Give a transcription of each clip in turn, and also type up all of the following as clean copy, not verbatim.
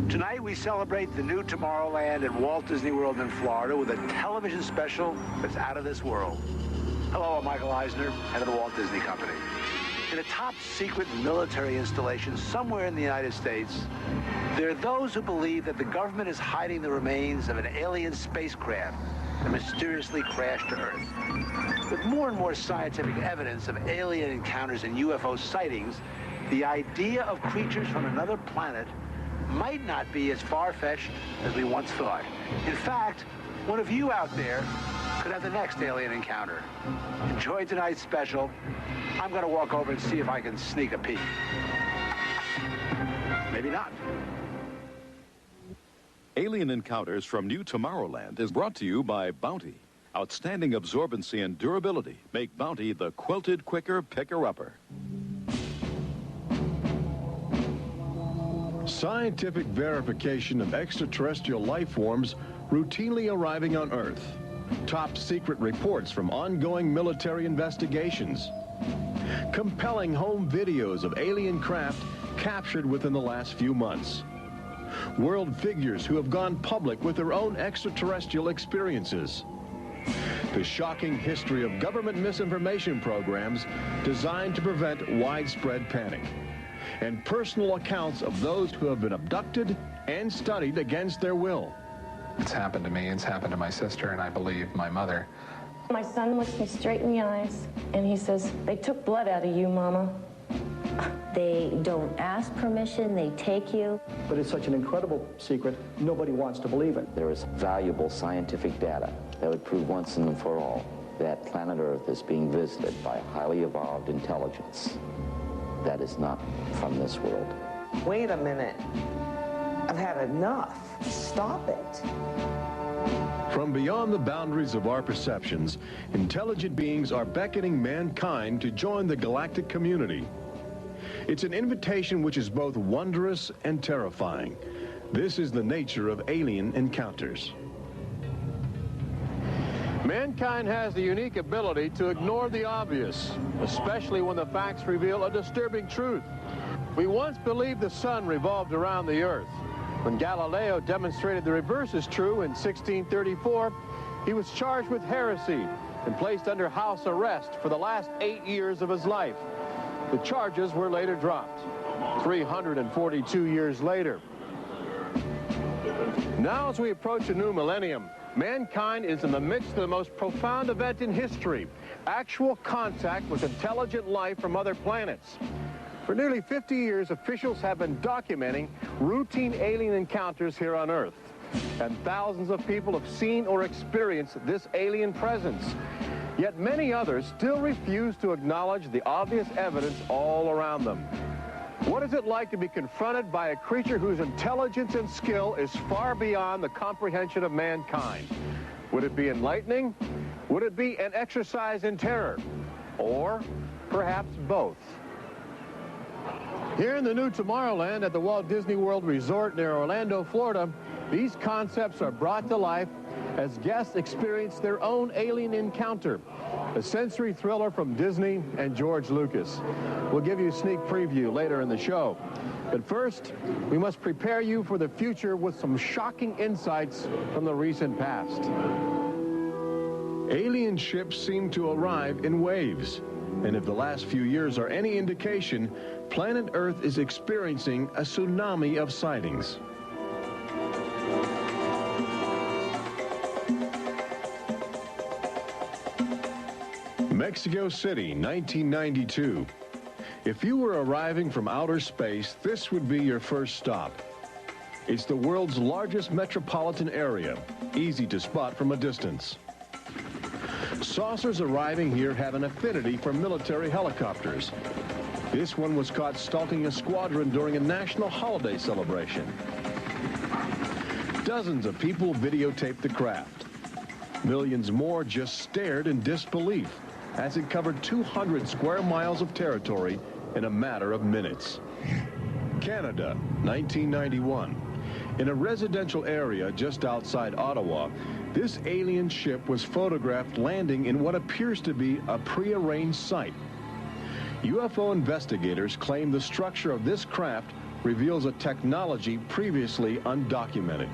Tonight we celebrate the new Tomorrowland at Walt Disney World in Florida with a television special that's out of this world. Hello, I'm Michael Eisner, head of the Walt Disney Company. In a top-secret military installation somewhere in the United States, there are those who believe that the government is hiding the remains of an alien spacecraft that mysteriously crashed to Earth. With more and more scientific evidence of alien encounters and UFO sightings, the idea of creatures from another planet might not be as far-fetched as we once thought. In fact, one of you out there could have the next alien encounter. Enjoy tonight's special. I'm going to walk over and see if I can sneak a peek. Maybe not. Alien Encounters from New Tomorrowland is brought to you by Bounty. Outstanding absorbency and durability make Bounty the quilted quicker picker-upper. Scientific verification of extraterrestrial life forms routinely arriving on Earth. Top secret reports from ongoing military investigations. Compelling home videos of alien craft captured within the last few months. World figures who have gone public with their own extraterrestrial experiences. The shocking history of government misinformation programs designed to prevent widespread panic. And personal accounts of those who have been abducted and studied against their will. It's happened to me, it's happened to my sister, and I believe my mother. My son looks me straight in the eyes, and he says, "They took blood out of you, Mama." They don't ask permission, they take you. But it's such an incredible secret, nobody wants to believe it. There is valuable scientific data that would prove once and for all that planet Earth is being visited by highly evolved intelligence that is not from this world. Wait a minute. I've had enough. Stop it. From beyond the boundaries of our perceptions, intelligent beings are beckoning mankind to join the galactic community. It's an invitation which is both wondrous and terrifying. This is the nature of alien encounters. Mankind has the unique ability to ignore the obvious, especially when the facts reveal a disturbing truth. We once believed the sun revolved around the earth. When Galileo demonstrated the reverse is true in 1634, he was charged with heresy and placed under house arrest for the last 8 years of his life. The charges were later dropped, 342 years later. Now, as we approach a new millennium, mankind is in the midst of the most profound event in history, actual contact with intelligent life from other planets. For nearly 50 years, officials have been documenting routine alien encounters here on Earth. And thousands of people have seen or experienced this alien presence. Yet many others still refuse to acknowledge the obvious evidence all around them. What is it like to be confronted by a creature whose intelligence and skill is far beyond the comprehension of mankind? Would it be enlightening? Would it be an exercise in terror? Or perhaps both? Here in the new Tomorrowland at the Walt Disney World Resort near Orlando, Florida, these concepts are brought to life as guests experience their own alien encounter, a sensory thriller from Disney and George Lucas. We'll give you a sneak preview later in the show. But first, we must prepare you for the future with some shocking insights from the recent past. Alien ships seem to arrive in waves. And if the last few years are any indication, planet Earth is experiencing a tsunami of sightings. Mexico City, 1992. If you were arriving from outer space, this would be your first stop. It's the world's largest metropolitan area, easy to spot from a distance. Saucers arriving here have an affinity for military helicopters. This one was caught stalking a squadron during a national holiday celebration. Dozens of people videotaped the craft. Millions more just stared in disbelief as it covered 200 square miles of territory in a matter of minutes. Canada, 1991. In a residential area just outside Ottawa, this alien ship was photographed landing in what appears to be a prearranged site. UFO investigators claim the structure of this craft reveals a technology previously undocumented.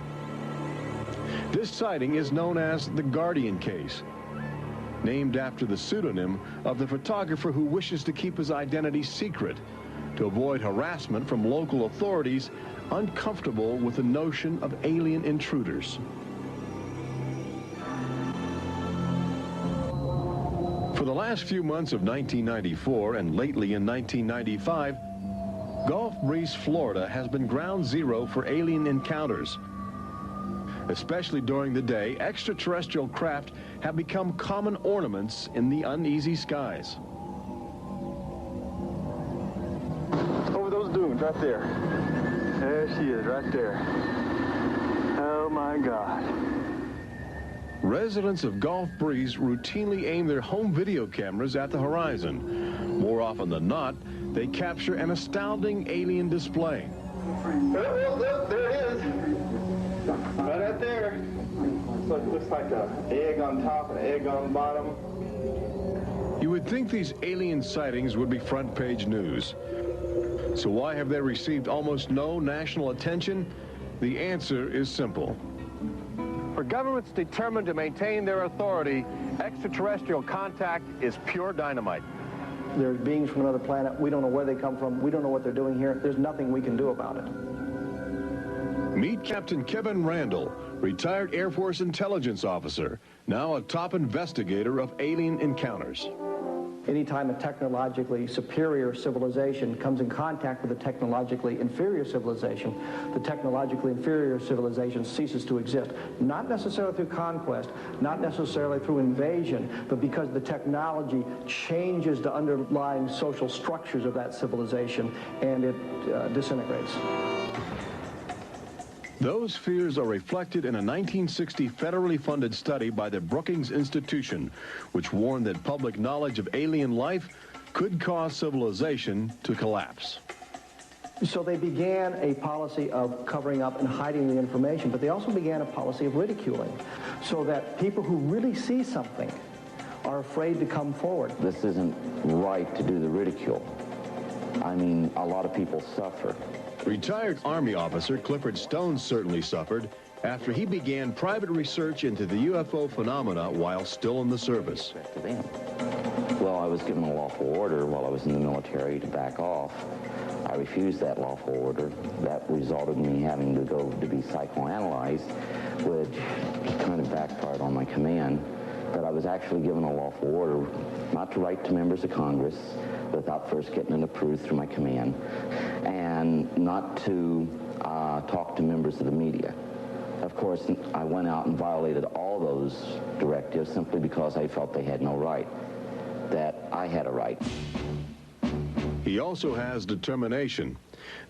This sighting is known as the Guardian case, named after the pseudonym of the photographer who wishes to keep his identity secret to avoid harassment from local authorities uncomfortable with the notion of alien intruders. For the last few months of 1994 and lately in 1995, Gulf Breeze, Florida has been ground zero for alien encounters. Especially during the day, extraterrestrial craft have become common ornaments in the uneasy skies. Over those dunes right there. There she is, right there. Oh my God. Residents of Gulf Breeze routinely aim their home video cameras at the horizon. More often than not, they capture an astounding alien display. Oh, there it is. Right out there. Looks like an egg on top and an egg on the bottom. You would think these alien sightings would be front page news. So why have they received almost no national attention? The answer is simple. For governments determined to maintain their authority, extraterrestrial contact is pure dynamite. There's beings from another planet. We don't know where they come from. We don't know what they're doing here. There's nothing we can do about it. Meet Captain Kevin Randall, retired Air Force intelligence officer, now a top investigator of alien encounters. Anytime a technologically superior civilization comes in contact with a technologically inferior civilization, the technologically inferior civilization ceases to exist. Not necessarily through conquest, not necessarily through invasion, but because the technology changes the underlying social structures of that civilization and it disintegrates. Those fears are reflected in a 1960 federally funded study by the Brookings Institution, which warned that public knowledge of alien life could cause civilization to collapse. So they began a policy of covering up and hiding the information, but they also began a policy of ridiculing, so that people who really see something are afraid to come forward. This isn't right to do the ridicule. I mean, a lot of people suffer. Retired Army officer Clifford Stone certainly suffered after he began private research into the UFO phenomena while still in the service. Well, I was given a lawful order while I was in the military to back off. I refused that lawful order. That resulted in me having to go to be psychoanalyzed, which kind of backfired on my command. But I was actually given a lawful order not to write to members of Congress without first getting it approved through my command, and not to talk to members of the media. Of course, I went out and violated all those directives simply because I felt they had no right, that I had a right. He also has determination.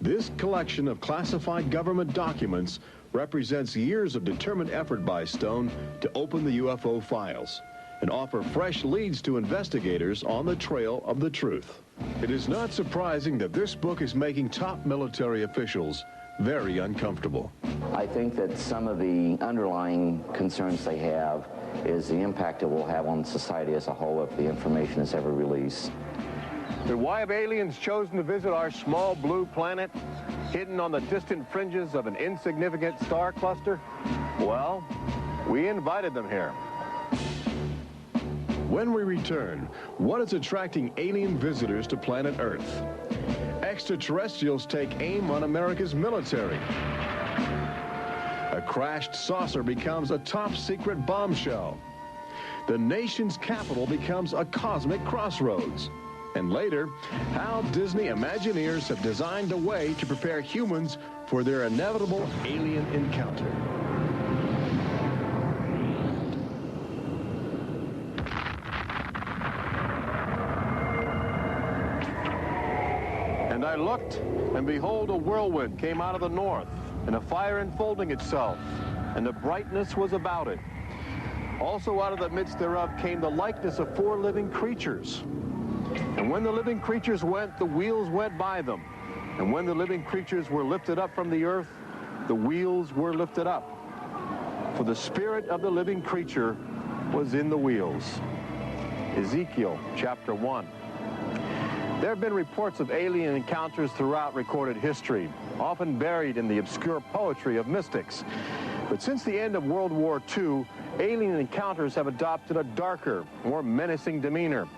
This collection of classified government documents represents years of determined effort by Stone to open the UFO files and offer fresh leads to investigators on the trail of the truth. It is not surprising that this book is making top military officials very uncomfortable. I think that some of the underlying concerns they have is the impact it will have on society as a whole if the information is ever released. Then why have aliens chosen to visit our small blue planet, hidden on the distant fringes of an insignificant star cluster? Well, we invited them here. When we return, what is attracting alien visitors to planet Earth? Extraterrestrials take aim on America's military. A crashed saucer becomes a top-secret bombshell. The nation's capital becomes a cosmic crossroads. And later, how Disney Imagineers have designed a way to prepare humans for their inevitable alien encounter. And I looked, and behold, a whirlwind came out of the north, and a fire enfolding itself, and the brightness was about it. Also out of the midst thereof came the likeness of 4 living creatures. And when the living creatures went, the wheels went by them. And when the living creatures were lifted up from the earth, the wheels were lifted up. For the spirit of the living creature was in the wheels. Ezekiel chapter 1. There have been reports of alien encounters throughout recorded history, often buried in the obscure poetry of mystics. But since the end of World War II, alien encounters have adopted a darker, more menacing demeanor.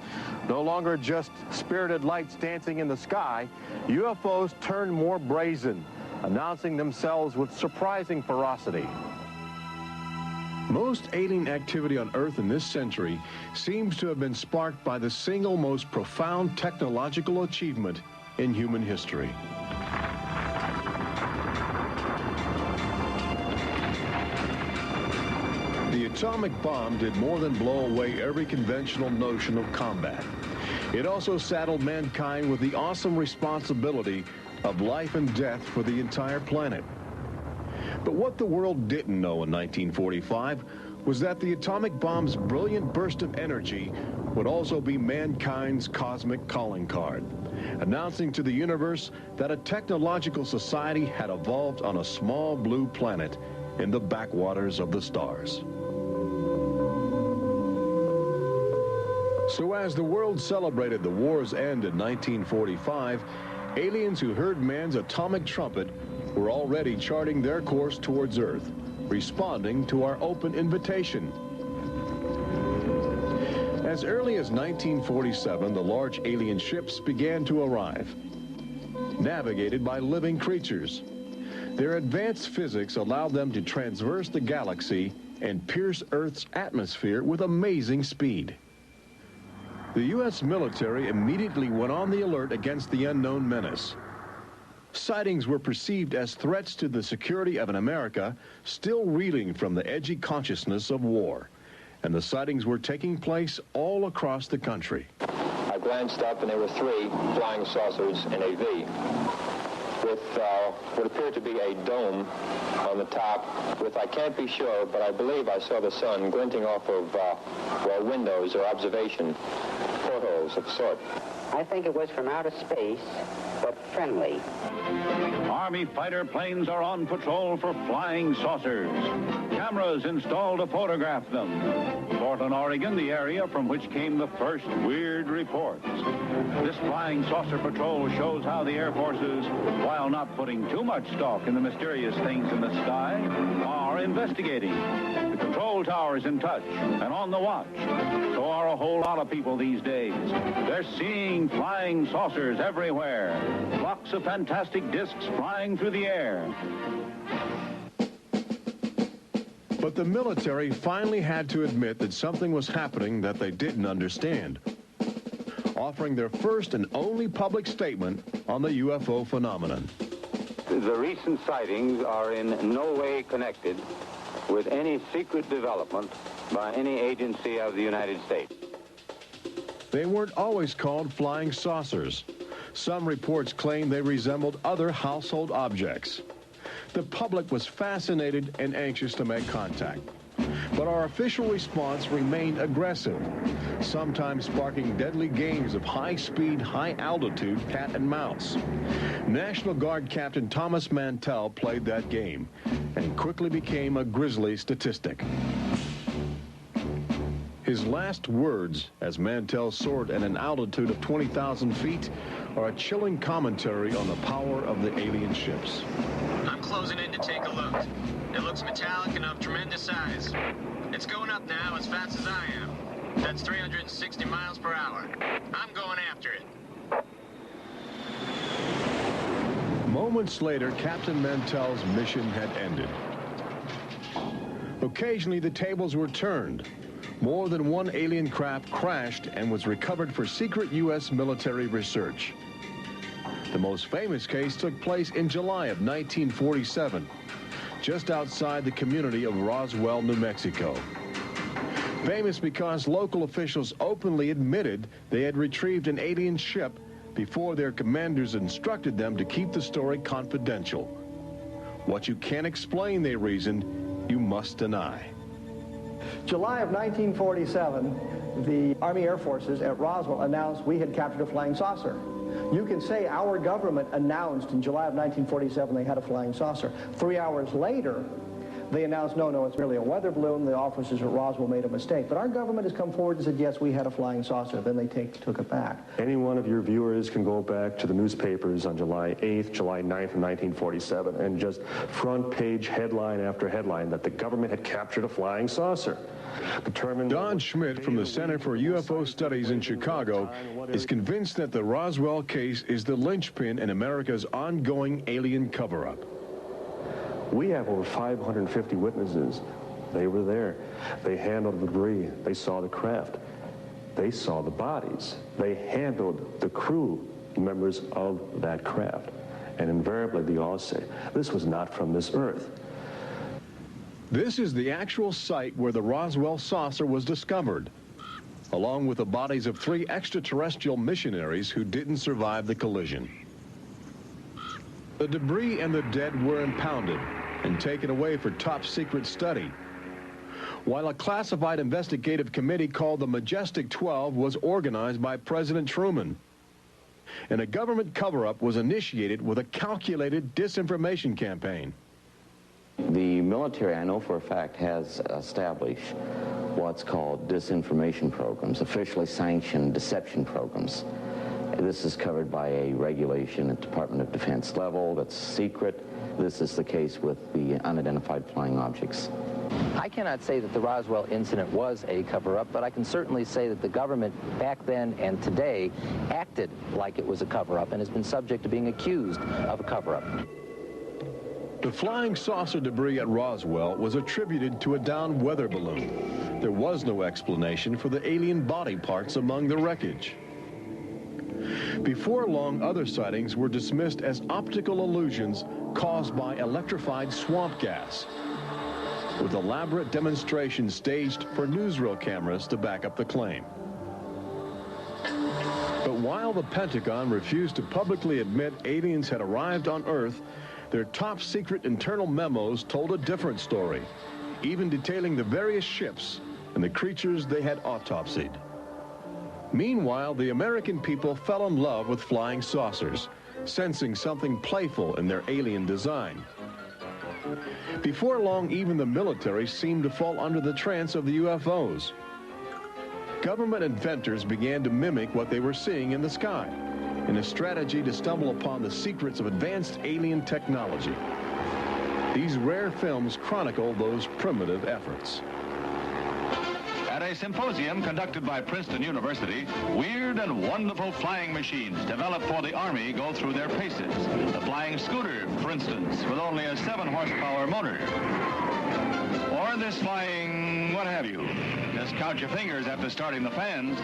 No longer just spirited lights dancing in the sky, UFOs turn more brazen, announcing themselves with surprising ferocity. Most alien activity on Earth in this century seems to have been sparked by the single most profound technological achievement in human history. The atomic bomb did more than blow away every conventional notion of combat. It also saddled mankind with the awesome responsibility of life and death for the entire planet. But what the world didn't know in 1945 was that the atomic bomb's brilliant burst of energy would also be mankind's cosmic calling card, announcing to the universe that a technological society had evolved on a small blue planet in the backwaters of the stars. So as the world celebrated the war's end in 1945, aliens who heard man's atomic trumpet were already charting their course towards Earth, responding to our open invitation. As early as 1947, the large alien ships began to arrive, navigated by living creatures. Their advanced physics allowed them to traverse the galaxy and pierce Earth's atmosphere with amazing speed. The U.S. military immediately went on the alert against the unknown menace. Sightings were perceived as threats to the security of an America still reeling from the edgy consciousness of war. And the sightings were taking place all across the country. I glanced up and there were 3 flying saucers in a V with what appeared to be a dome on the top with, I can't be sure, but I believe I saw the sun glinting off of, well, windows or observation portholes of sort. I think it was from outer space, but friendly. Army fighter planes are on patrol for flying saucers. Cameras installed to photograph them. Portland, Oregon, the area from which came the first weird reports. This flying saucer patrol shows how the Air Forces, while not putting too much stock in the mysterious things in the sky, are investigating. The control tower is in touch and on the watch. So are a whole lot of people these days. They're seeing flying saucers everywhere. Flocks of fantastic discs flying through the air. But the military finally had to admit that something was happening that they didn't understand, offering their first and only public statement on the UFO phenomenon. The recent sightings are in no way connected with any secret development by any agency of the United States. They weren't always called flying saucers. Some reports claim they resembled other household objects. The public was fascinated and anxious to make contact. But our official response remained aggressive, sometimes sparking deadly games of high-speed, high-altitude cat and mouse. National Guard Captain Thomas Mantell played that game and quickly became a grisly statistic. His last words, as Mantell soared at an altitude of 20,000 feet, are a chilling commentary on the power of the alien ships. I'm closing in to take a look. It looks metallic and of tremendous size. It's going up now as fast as I am. That's 360 miles per hour. I'm going after it. Moments later, Captain Mantell's mission had ended. Occasionally, the tables were turned. More than one alien craft crashed and was recovered for secret U.S. military research. The most famous case took place in July of 1947, just outside the community of Roswell, New Mexico. Famous because local officials openly admitted they had retrieved an alien ship before their commanders instructed them to keep the story confidential. What you can't explain, they reasoned, you must deny. July of 1947, the Army Air Forces at Roswell announced we had captured a flying saucer. You can say our government announced in July of 1947 they had a flying saucer. 3 hours later, they announced, no, it's merely a weather balloon. The officers at Roswell made a mistake. But our government has come forward and said, yes, we had a flying saucer. Then they took it back. Any one of your viewers can go back to the newspapers on July 8th, July 9th of 1947, and just front page headline after headline that the government had captured a flying saucer. Don Schmidt from the Center for UFO Studies in Chicago is convinced that the Roswell case is the linchpin in America's ongoing alien cover-up. We have over 550 witnesses. They were there. They handled the debris. They saw the craft. They saw the bodies. They handled the crew members of that craft. And invariably, they all say, this was not from this earth. This is the actual site where the Roswell saucer was discovered, along with the bodies of 3 extraterrestrial missionaries who didn't survive the collision. The debris and the dead were impounded and taken away for top-secret study, while a classified investigative committee called the Majestic 12 was organized by President Truman. And a government cover-up was initiated with a calculated disinformation campaign. The military, I know for a fact, has established what's called disinformation programs, officially sanctioned deception programs. This is covered by a regulation at Department of Defense level that's secret. This is the case with the unidentified flying objects. I cannot say that the Roswell incident was a cover-up, but I can certainly say that the government back then and today acted like it was a cover-up and has been subject to being accused of a cover-up. The flying saucer debris at Roswell was attributed to a downed weather balloon. There was no explanation for the alien body parts among the wreckage. Before long, other sightings were dismissed as optical illusions caused by electrified swamp gas, with elaborate demonstrations staged for newsreel cameras to back up the claim. But while the Pentagon refused to publicly admit aliens had arrived on Earth, their top-secret internal memos told a different story, even detailing the various ships and the creatures they had autopsied. Meanwhile, the American people fell in love with flying saucers, sensing something playful in their alien design. Before long, even the military seemed to fall under the trance of the UFOs. Government inventors began to mimic what they were seeing in the sky, in a strategy to stumble upon the secrets of advanced alien technology. These rare films chronicle those primitive efforts. At a symposium conducted by Princeton University, weird and wonderful flying machines developed for the Army go through their paces. The flying scooter, for instance, with only a 7-horsepower motor. Or this flying what have you. Just count your fingers after starting the fans.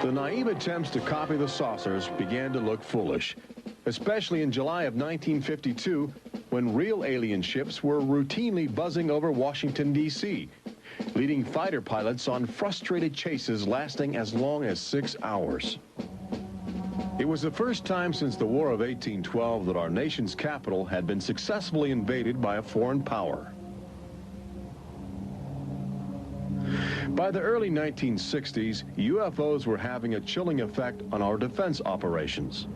The naive attempts to copy the saucers began to look foolish, especially in July of 1952, when real alien ships were routinely buzzing over Washington, D.C., leading fighter pilots on frustrated chases lasting as long as 6 hours. It was the first time since the War of 1812 that our nation's capital had been successfully invaded by a foreign power. By the early 1960s, UFOs were having a chilling effect on our defense operations.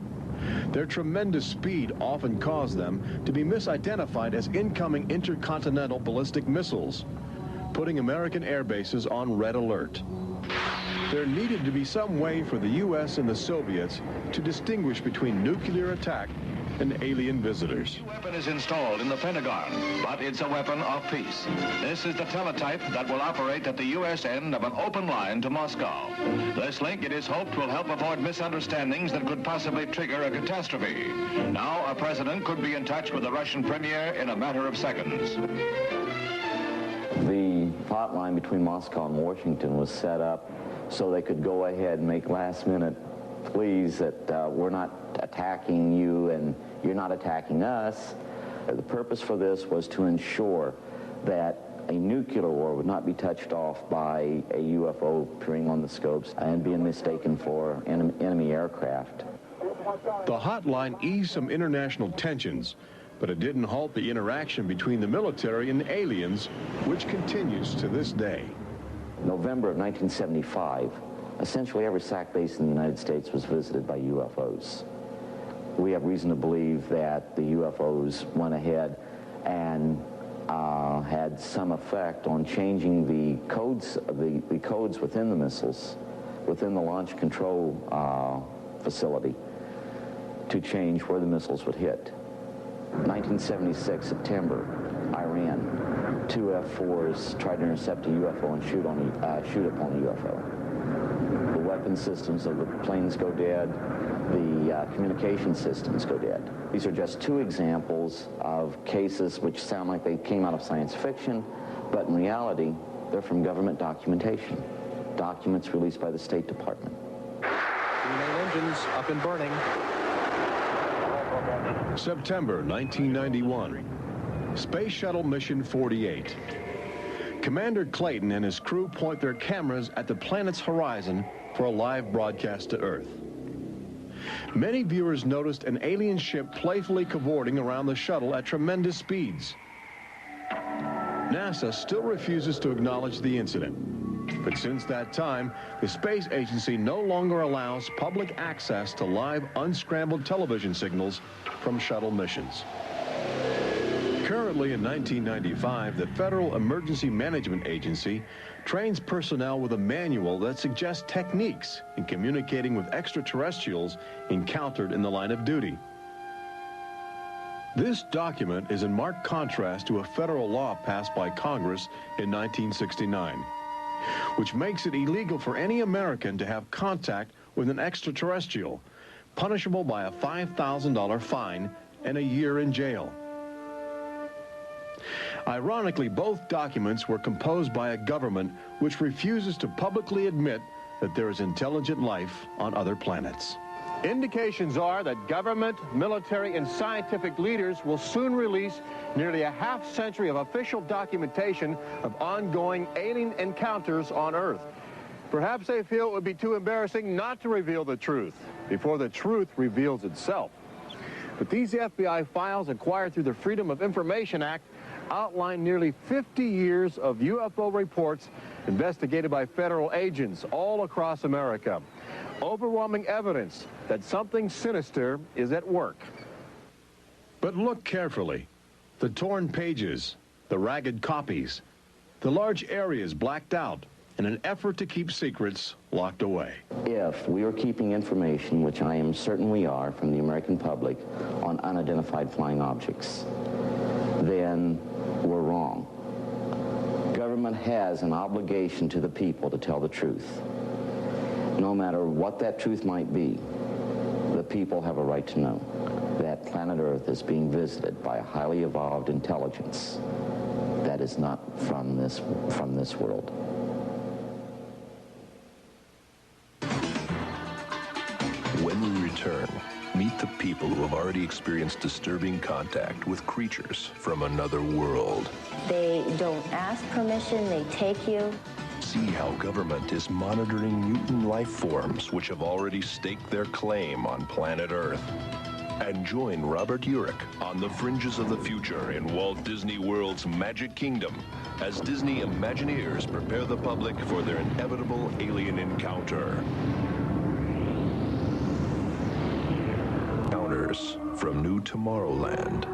Their tremendous speed often caused them to be misidentified as incoming intercontinental ballistic missiles, putting American air bases on red alert. There needed to be some way for the U.S. and the Soviets to distinguish between nuclear attack and alien visitors. A weapon is installed in the Pentagon, but it's a weapon of peace. This is the teletype that will operate at the U.S. end of an open line to Moscow. This link, it is hoped, will help avoid misunderstandings that could possibly trigger a catastrophe. Now, a president could be in touch with the Russian premier in a matter of seconds. The hotline between Moscow and Washington was set up so they could go ahead and make last-minute pleas that we're not attacking you and you're not attacking us. The purpose for this was to ensure that a nuclear war would not be touched off by a UFO appearing on the scopes and being mistaken for enemy aircraft. The hotline eased some international tensions, but it didn't halt the interaction between the military and aliens, which continues to this day. November of 1975, essentially every SAC base in the United States was visited by UFOs. We have reason to believe that the UFOs went ahead and had some effect on changing the codes within the missiles, within the launch control facility, to change where the missiles would hit. 1976, September, Iran, 2 F-4s tried to intercept a UFO and shoot upon a UFO. The weapon systems of the planes go dead. The communication systems go dead. These are just two examples of cases which sound like they came out of science fiction, but in reality, they're from government documentation, documents released by the State Department. Main engines up and burning. September 1991, Space Shuttle Mission 48. Commander Clayton and his crew point their cameras at the planet's horizon for a live broadcast to Earth. Many viewers noticed an alien ship playfully cavorting around the shuttle at tremendous speeds. NASA still refuses to acknowledge the incident. But since that time, the space agency no longer allows public access to live unscrambled television signals from shuttle missions. Currently in 1995, the Federal Emergency Management Agency trains personnel with a manual that suggests techniques in communicating with extraterrestrials encountered in the line of duty. This document is in marked contrast to a federal law passed by Congress in 1969, which makes it illegal for any American to have contact with an extraterrestrial, punishable by a $5,000 fine and a year in jail. Ironically, both documents were composed by a government which refuses to publicly admit that there is intelligent life on other planets. Indications are that government, military, and scientific leaders will soon release nearly a half-century of official documentation of ongoing alien encounters on Earth. Perhaps they feel it would be too embarrassing not to reveal the truth before the truth reveals itself. But these FBI files acquired through the Freedom of Information Act outline nearly 50 years of UFO reports investigated by federal agents all across America. Overwhelming evidence that something sinister is at work. But look carefully. The torn pages, the ragged copies, the large areas blacked out in an effort to keep secrets locked away. If we are keeping information, which I am certain we are, from the American public on unidentified flying objects, then we're wrong. Government has an obligation to the people to tell the truth. No matter what that truth might be, the people have a right to know that planet Earth is being visited by a highly evolved intelligence that is not from this world. When we return, meet the people who have already experienced disturbing contact with creatures from another world. They don't ask permission, they take you. See how government is monitoring mutant life forms which have already staked their claim on planet Earth. And join Robert Urich on the fringes of the future in Walt Disney World's Magic Kingdom as Disney Imagineers prepare the public for their inevitable alien encounter. Encounters from New Tomorrowland.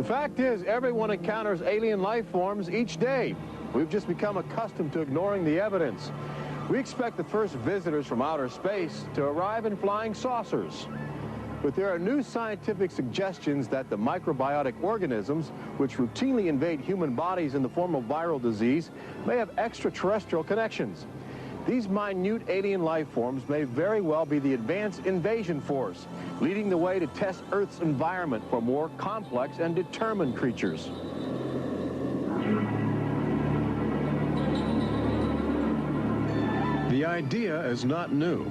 The fact is, everyone encounters alien life forms each day. We've just become accustomed to ignoring the evidence. We expect the first visitors from outer space to arrive in flying saucers. But there are new scientific suggestions that the microbiotic organisms, which routinely invade human bodies in the form of viral disease, may have extraterrestrial connections. These minute alien life forms may very well be the advanced invasion force, leading the way to test Earth's environment for more complex and determined creatures. The idea is not new.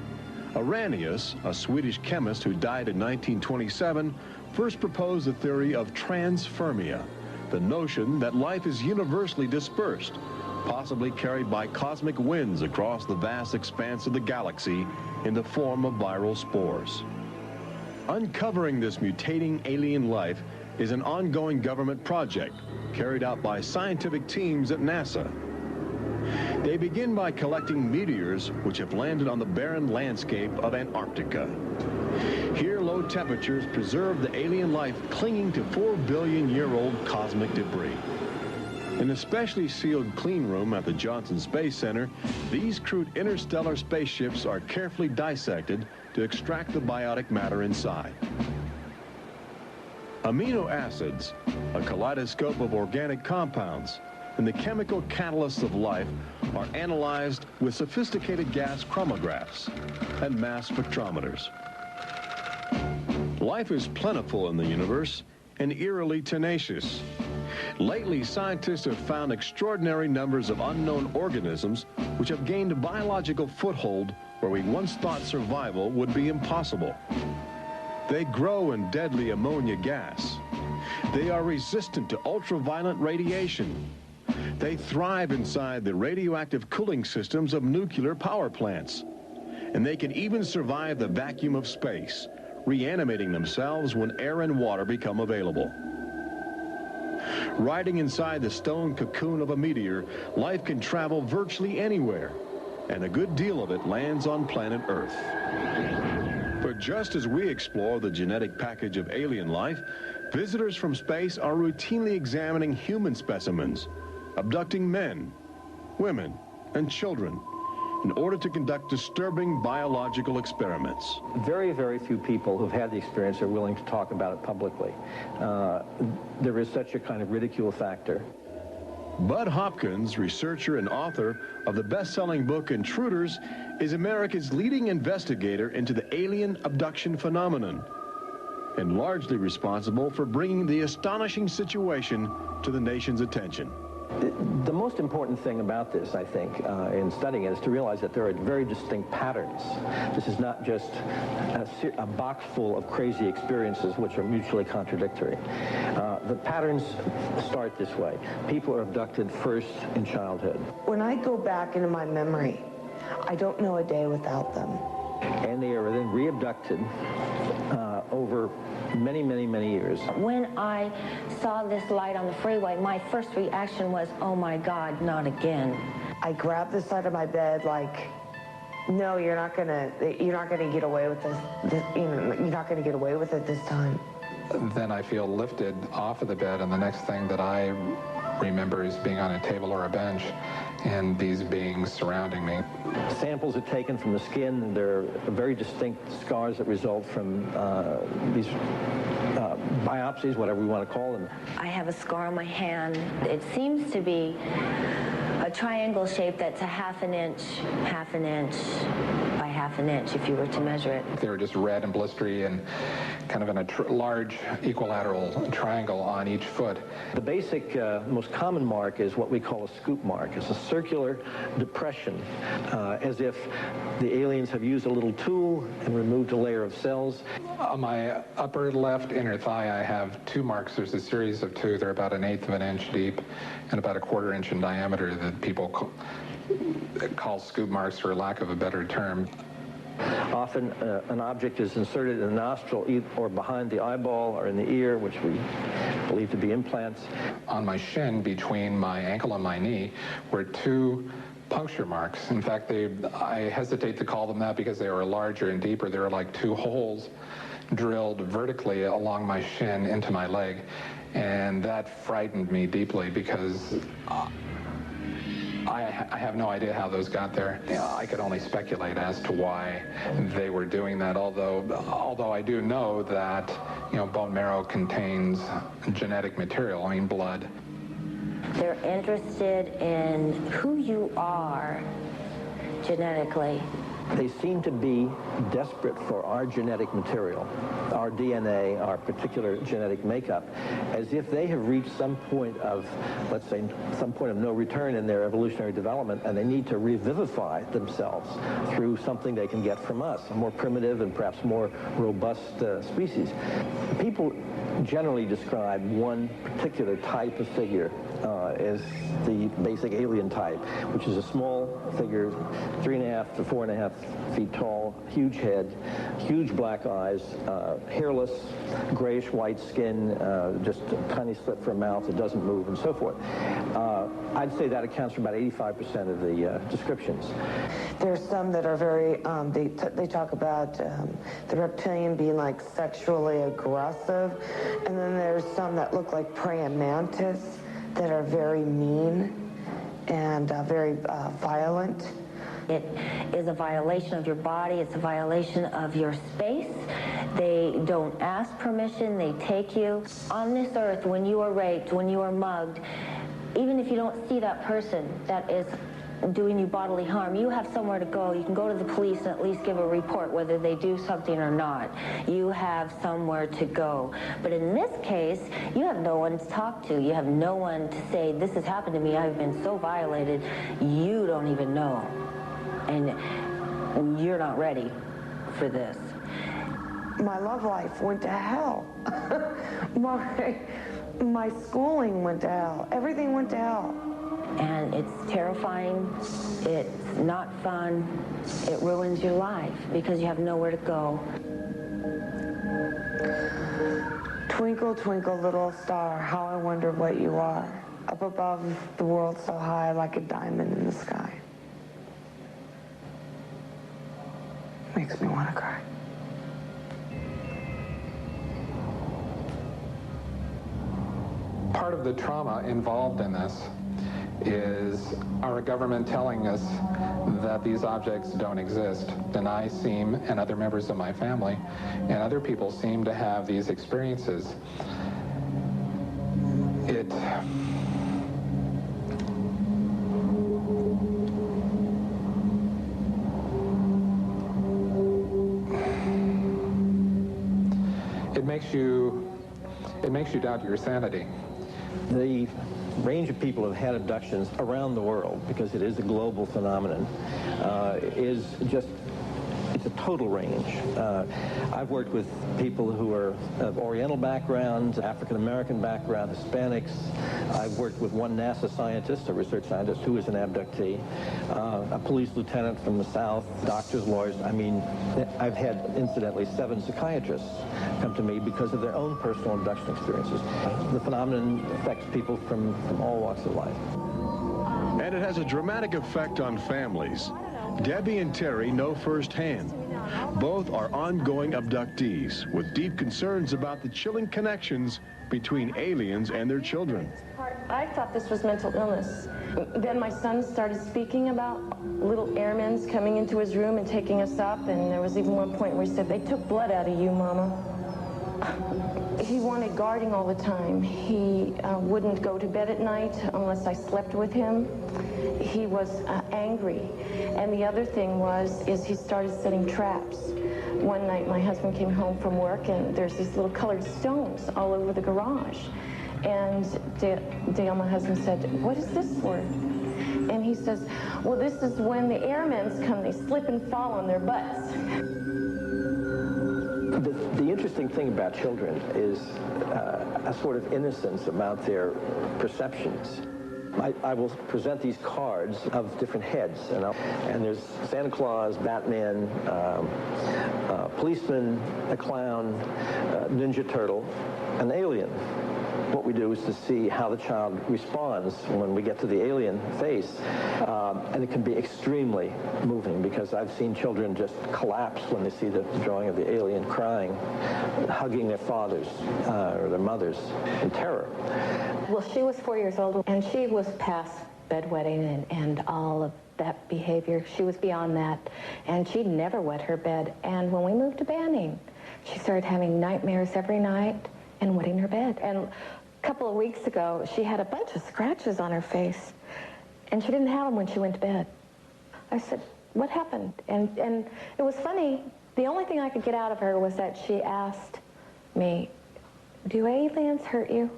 Arrhenius, a Swedish chemist who died in 1927, first proposed the theory of transfermia, the notion that life is universally dispersed, possibly carried by cosmic winds across the vast expanse of the galaxy in the form of viral spores. Uncovering this mutating alien life is an ongoing government project carried out by scientific teams at NASA. They begin by collecting meteors which have landed on the barren landscape of Antarctica. Here, low temperatures preserve the alien life clinging to 4 billion-year-old cosmic debris. In a specially sealed clean room at the Johnson Space Center, these crude interstellar spaceships are carefully dissected to extract the biotic matter inside. Amino acids, a kaleidoscope of organic compounds, and the chemical catalysts of life are analyzed with sophisticated gas chromatographs and mass spectrometers. Life is plentiful in the universe and eerily tenacious. Lately, scientists have found extraordinary numbers of unknown organisms which have gained a biological foothold where we once thought survival would be impossible. They grow in deadly ammonia gas. They are resistant to ultraviolet radiation. They thrive inside the radioactive cooling systems of nuclear power plants. And they can even survive the vacuum of space, reanimating themselves when air and water become available. Riding inside the stone cocoon of a meteor, life can travel virtually anywhere, and a good deal of it lands on planet Earth. But just as we explore the genetic package of alien life, visitors from space are routinely examining human specimens, abducting men, women, and children in order to conduct disturbing biological experiments. Very, very few people who've had the experience are willing to talk about it publicly. There is such a kind of ridicule factor. Bud Hopkins, researcher and author of the best-selling book Intruders, is America's leading investigator into the alien abduction phenomenon, and largely responsible for bringing the astonishing situation to the nation's attention. The most important thing about this, I think, in studying it, is to realize that there are very distinct patterns. This is not just a box full of crazy experiences which are mutually contradictory. The patterns start this way. People are abducted first in childhood. When I go back into my memory, I don't know a day without them. And they are then re-abducted over many, many, many years. When I saw this light on the freeway, my first reaction was, oh my God, not again. I grabbed the side of my bed like, no, you're not gonna get away with this. You're not gonna get away with it this time. Then I feel lifted off of the bed, and the next thing that I remember is being on a table or a bench and these beings surrounding me. Samples are taken from the skin, and there are very distinct scars that result from these biopsies, whatever we want to call them. I have a scar on my hand. It seems to be a triangle shape that's a half an inch by half an inch if you were to measure it. They were just red and blistery and kind of in a large equilateral triangle on each foot. The basic, most common mark is what we call a scoop mark. It's a circular depression, as if the aliens have used a little tool and removed a layer of cells. On my upper left inner thigh, I have two marks. There's a series of two. They're about 1/8 of an inch deep and about 1/4 inch in diameter that people call scoop marks, for lack of a better term. Often an object is inserted in the nostril or behind the eyeball or in the ear, which we believe to be implants. On my shin, between my ankle and my knee, were two puncture marks. In fact, I hesitate to call them that because they were larger and deeper. They were like two holes drilled vertically along my shin into my leg, and that frightened me deeply because I have no idea how those got there. I could only speculate as to why they were doing that, although I do know that, bone marrow contains genetic material, blood. They're interested in who you are genetically. They seem to be desperate for our genetic material, our DNA, our particular genetic makeup, as if they have reached some point of, let's say, some point of no return in their evolutionary development, and they need to revivify themselves through something they can get from us, a more primitive and perhaps more robust species. People generally describe one particular type of figure as the basic alien type, which is a small figure, 3.5 to 4.5 feet tall, huge head, huge black eyes, hairless, grayish-white skin, just a tiny slit for a mouth that doesn't move, and so forth. I'd say that accounts for about 85% of the descriptions. There's some that are very, they talk about the reptilian being like sexually aggressive, and then there's some that look like praying mantis that are very mean and very violent. It is a violation of your body. It's a violation of your space. They don't ask permission. They take you. On this earth, when you are raped, when you are mugged, even if you don't see that person that is doing you bodily harm, you have somewhere to go. You can go to the police and at least give a report whether they do something or not. You have somewhere to go. But in this case, you have no one to talk to. You have no one to say, this has happened to me. I've been so violated. You don't even know. And you're not ready for this. My love life went to hell. My schooling went to hell. Everything went to hell. And it's terrifying, it's not fun, it ruins your life because you have nowhere to go. Twinkle, twinkle, little star, how I wonder what you are. Up above the world so high like a diamond in the sky. Makes me want to cry. Part of the trauma involved in this is our government telling us that these objects don't exist. And I seem, and other members of my family, and other people seem to have these experiences. It makes you doubt your sanity. The range of people who have had abductions around the world, because it is a global phenomenon, is just, it's a total range. I've worked with people who are of Oriental backgrounds, African-American background, Hispanics. I've worked with one NASA scientist, a research scientist, who is an abductee, a police lieutenant from the South, doctors, lawyers. I mean, I've had, incidentally, 7 psychiatrists come to me because of their own personal abduction experiences. The phenomenon affects people from all walks of life. And it has a dramatic effect on families. Debbie and Terry know firsthand. Both are ongoing abductees with deep concerns about the chilling connections between aliens and their children. I thought this was mental illness. Then my son started speaking about little airmen coming into his room and taking us up, and there was even one point where he said, "They took blood out of you, Mama." He wanted guarding all the time. He wouldn't go to bed at night unless I slept with him. He was angry. And the other thing is he started setting traps. One night my husband came home from work and there's these little colored stones all over the garage. And Dale, my husband, said, "What is this for?" And he says, "Well, this is when the airmen come, they slip and fall on their butts." The interesting thing about children is a sort of innocence about their perceptions. I will present these cards of different heads, and there's Santa Claus, Batman, policeman, a clown, Ninja Turtle, an alien. what we do is to see how the child responds when we get to the alien face. And it can be extremely moving, because I've seen children just collapse when they see the drawing of the alien, crying, hugging their fathers or their mothers in terror. Well, she was 4 years old, and she was past bedwetting and all of that behavior. She was beyond that, and she'd never wet her bed. And when we moved to Banning, she started having nightmares every night and wetting her bed. And a couple of weeks ago, she had a bunch of scratches on her face, and she didn't have them when she went to bed. I said, what happened? And it was funny. The only thing I could get out of her was that she asked me, do aliens hurt you?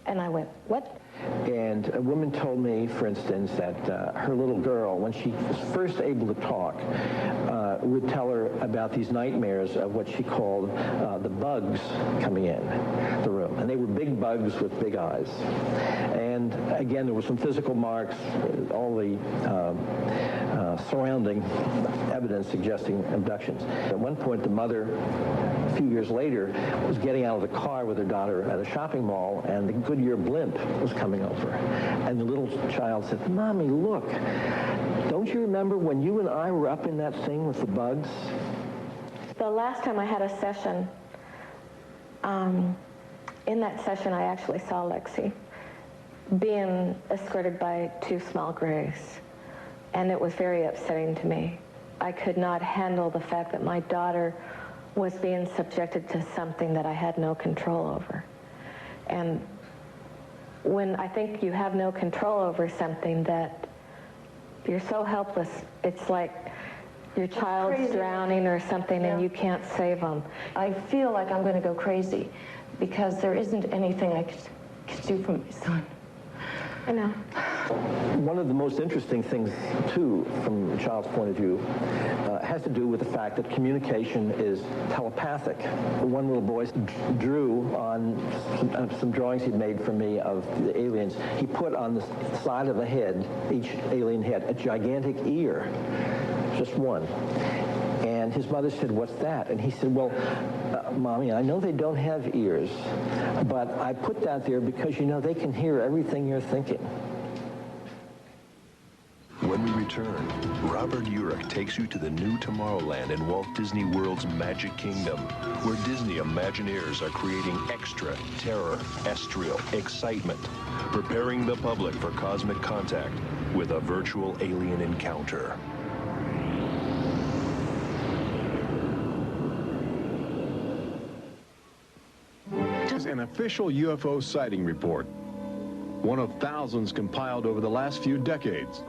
And I went, what? And a woman told me, for instance, that her little girl, when she was first able to talk, would tell her about these nightmares of what she called the bugs coming in the room. And they were big bugs with big eyes. And again, there were some physical marks, all the surrounding evidence suggesting abductions. At one point, the mother, a few years later, was getting out of the car with her daughter at a shopping mall, and the Goodyear blimp was coming over. And the little child said, Mommy, look, don't you remember when you and I were up in that thing with the bugs? The last time I had a session, in that session I actually saw Lexi being escorted by two small grays. And it was very upsetting to me. I could not handle the fact that my daughter was being subjected to something that I had no control over. And when I think you have no control over something, that you're so helpless, it's like your child's drowning or something, and you can't save them. I feel like I'm going to go crazy because there isn't anything I could do for my son. I know. One of the most interesting things, too, from a child's point of view, has to do with the fact that communication is telepathic. One little boy drew on some drawings he'd made for me of the aliens. He put on the side of the head, each alien head, a gigantic ear, just one. And his mother said, what's that? And he said, well, Mommy, I know they don't have ears, but I put that there because, you know, they can hear everything you're thinking. When we return, Robert Urich takes you to the new Tomorrowland in Walt Disney World's Magic Kingdom, where Disney Imagineers are creating extra terror, estrial excitement, preparing the public for cosmic contact with a virtual alien encounter. An official UFO sighting report, one of thousands compiled over the last few decades.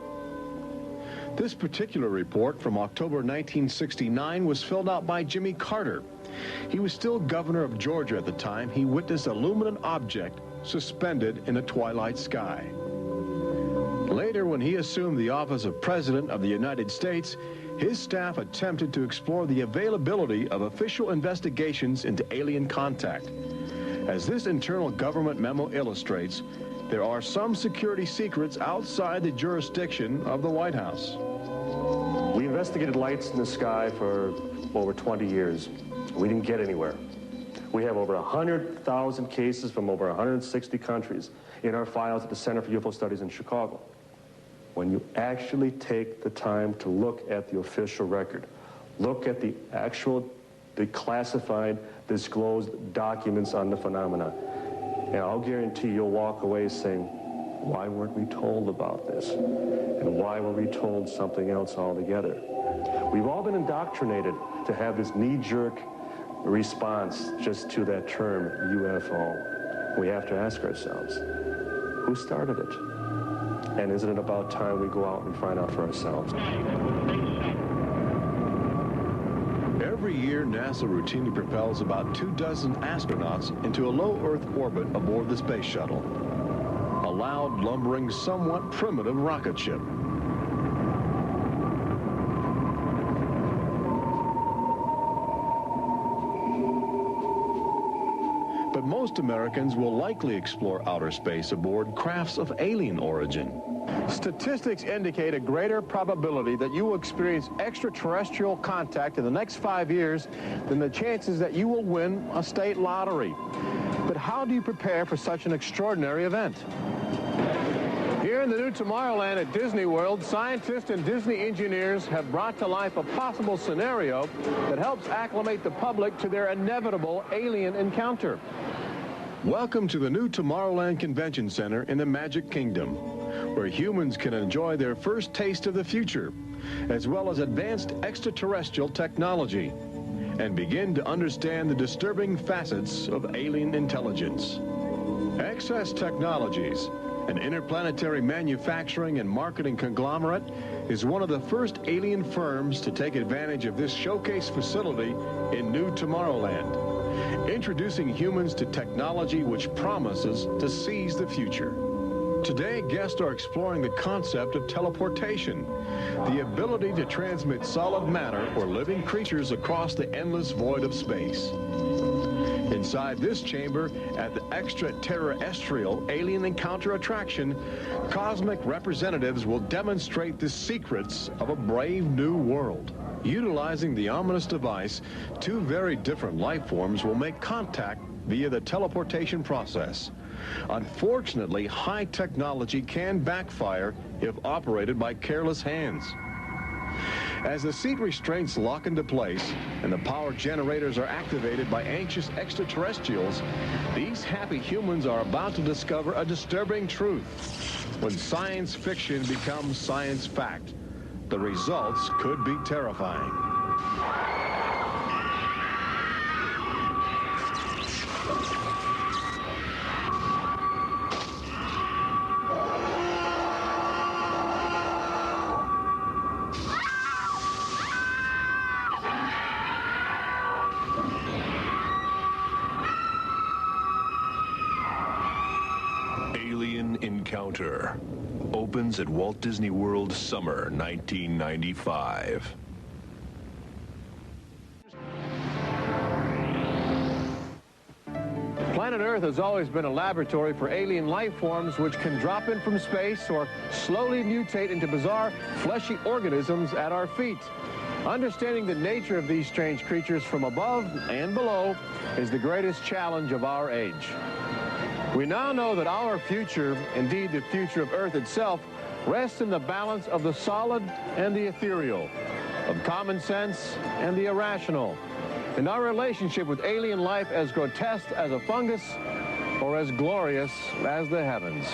This particular report from October 1969 was filled out by Jimmy Carter. He was still governor of Georgia at the time. He witnessed a luminant object suspended in a twilight sky. Later, when he assumed the office of President of the United States, his staff attempted to explore the availability of official investigations into alien contact. As this internal government memo illustrates, there are some security secrets outside the jurisdiction of the White House. We investigated lights in the sky for over 20 years. We didn't get anywhere. We have over 100,000 cases from over 160 countries in our files at the Center for UFO Studies in Chicago. When you actually take the time to look at the official record, look at the classified, disclosed documents on the phenomena, and I'll guarantee you'll walk away saying, why weren't we told about this? And why were we told something else altogether? We've all been indoctrinated to have this knee-jerk response just to that term, UFO. We have to ask ourselves, who started it? And isn't it about time we go out and find out for ourselves? Every year, NASA routinely propels about 24 astronauts into a low Earth orbit aboard the space shuttle. A loud, lumbering, somewhat primitive rocket ship. But most Americans will likely explore outer space aboard crafts of alien origin. Statistics indicate a greater probability that you will experience extraterrestrial contact in the next 5 years than the chances that you will win a state lottery. But how do you prepare for such an extraordinary event? Here in the new Tomorrowland at Disney World, scientists and Disney engineers have brought to life a possible scenario that helps acclimate the public to their inevitable alien encounter. Welcome to the new Tomorrowland Convention Center in the Magic Kingdom, where humans can enjoy their first taste of the future, as well as advanced extraterrestrial technology, and begin to understand the disturbing facets of alien intelligence. Access Technologies, an interplanetary manufacturing and marketing conglomerate, is one of the first alien firms to take advantage of this showcase facility in new Tomorrowland, introducing humans to technology which promises to seize the future. Today, guests are exploring the concept of teleportation, the ability to transmit solid matter or living creatures across the endless void of space. Inside this chamber, at the extraterrestrial alien encounter attraction, cosmic representatives will demonstrate the secrets of a brave new world. Utilizing the ominous device, two very different life forms will make contact via the teleportation process. Unfortunately, high technology can backfire if operated by careless hands. As the seat restraints lock into place and the power generators are activated by anxious extraterrestrials, these happy humans are about to discover a disturbing truth. When science fiction becomes science fact, the results could be terrifying. Alien Encounter opens at Walt Disney World summer 1995. Planet Earth has always been a laboratory for alien life forms which can drop in from space or slowly mutate into bizarre fleshy organisms at our feet. Understanding the nature of these strange creatures from above and below is the greatest challenge of our age. We now know that our future, indeed the future of Earth itself, rests in the balance of the solid and the ethereal, of common sense and the irrational, and our relationship with alien life as grotesque as a fungus or as glorious as the heavens.